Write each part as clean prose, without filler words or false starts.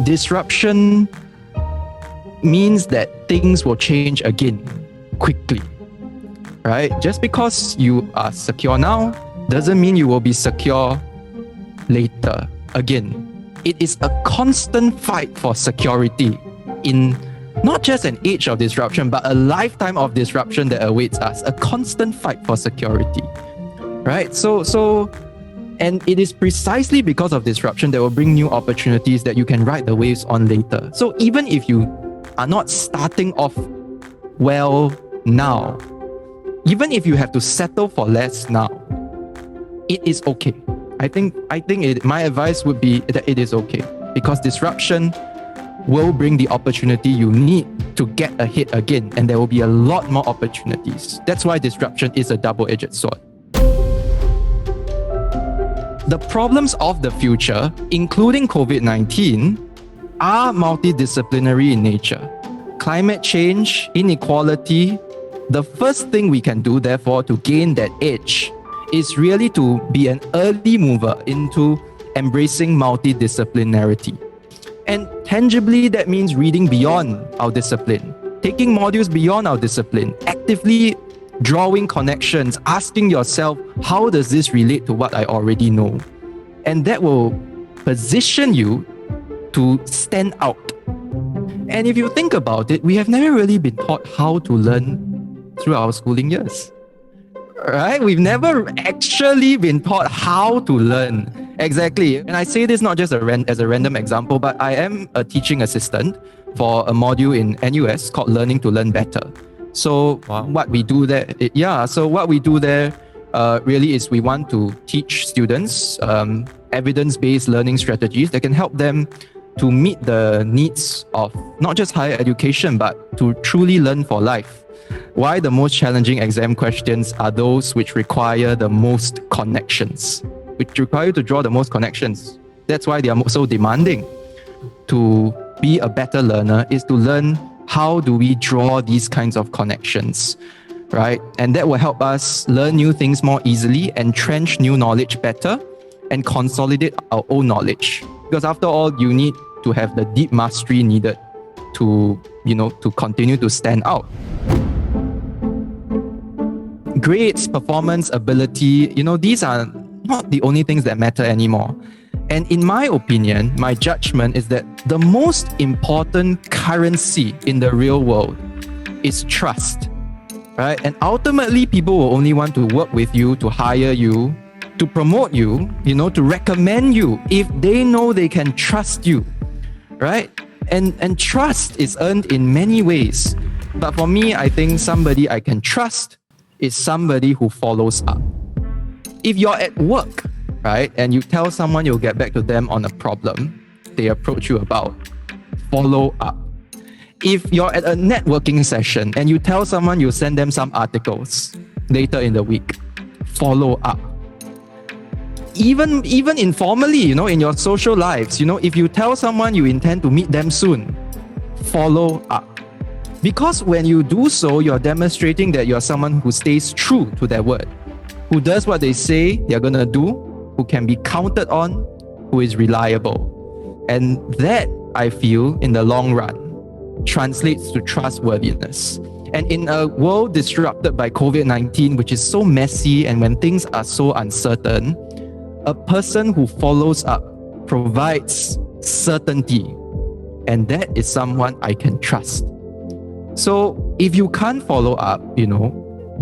disruption means that things will change again quickly, right? Just because you are secure now doesn't mean you will be secure later. Again, it is a constant fight for security in not just an age of disruption, but a lifetime of disruption that awaits us. A constant fight for security, right? And it is precisely because of disruption that will bring new opportunities that you can ride the waves on later. So even if you are not starting off well now, even if you have to settle for less now, it is okay. I think my advice would be that it is okay, because disruption will bring the opportunity you need to get ahead again, and there will be a lot more opportunities. That's why disruption is a double-edged sword. The problems of the future, including COVID-19, are multidisciplinary in nature. Climate change, inequality. The first thing we can do, therefore, to gain that edge is really to be an early mover into embracing multidisciplinarity. And tangibly, that means reading beyond our discipline, taking modules beyond our discipline, actively drawing connections, asking yourself, how does this relate to what I already know? And that will position you to stand out. And if you think about it, we have never really been taught how to learn through our schooling years. Right? We've never actually been taught how to learn. Exactly. And I say this not just as a random example, but I am a teaching assistant for a module in NUS called Learning to Learn Better. So what we do there, really is we want to teach students evidence-based learning strategies that can help them to meet the needs of not just higher education, but to truly learn for life. Why the most challenging exam questions are those which require the most connections, which require you to draw the most connections. That's why they are so demanding. To be a better learner is to learn how do we draw these kinds of connections, right? And that will help us learn new things more easily, entrench new knowledge better, and consolidate our own knowledge. Because after all, you need to have the deep mastery needed to continue to stand out. Grades, performance, ability, these are not the only things that matter anymore. And in my opinion, my judgment is that the most important currency in the real world is trust, right? And ultimately, people will only want to work with you, to hire you, to promote you, to recommend you if they know they can trust you, right? And trust is earned in many ways. But for me, I think somebody I can trust is somebody who follows up. If you're at work, right, and you tell someone you'll get back to them on a problem they approach you about, follow up. If you're at a networking session and you tell someone you'll send them some articles later in the week, follow up. Even informally, in your social lives, if you tell someone you intend to meet them soon, follow up. Because when you do so, you're demonstrating that you're someone who stays true to their word, who does what they say they're going to do, who can be counted on, who is reliable. And that, I feel, in the long run, translates to trustworthiness. And in a world disrupted by COVID-19, which is so messy and when things are so uncertain, a person who follows up provides certainty. And that is someone I can trust. So if you can't follow up,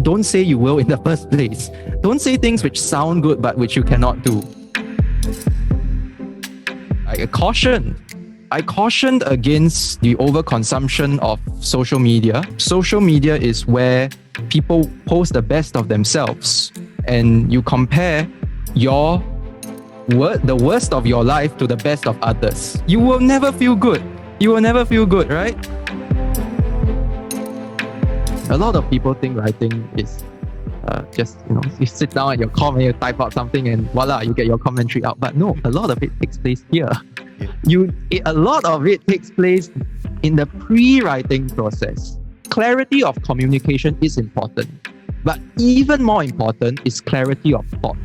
don't say you will in the first place. Don't say things which sound good but which you cannot do. I cautioned against the overconsumption of social media. Social media is where people post the best of themselves, and you compare the worst of your life to the best of others. You will never feel good. Right? A lot of people think writing is you sit down at your com and you type out something and voila, you get your commentary out. But no, a lot of it takes place here. A lot of it takes place in the pre-writing process. Clarity of communication is important, but even more important is clarity of thought.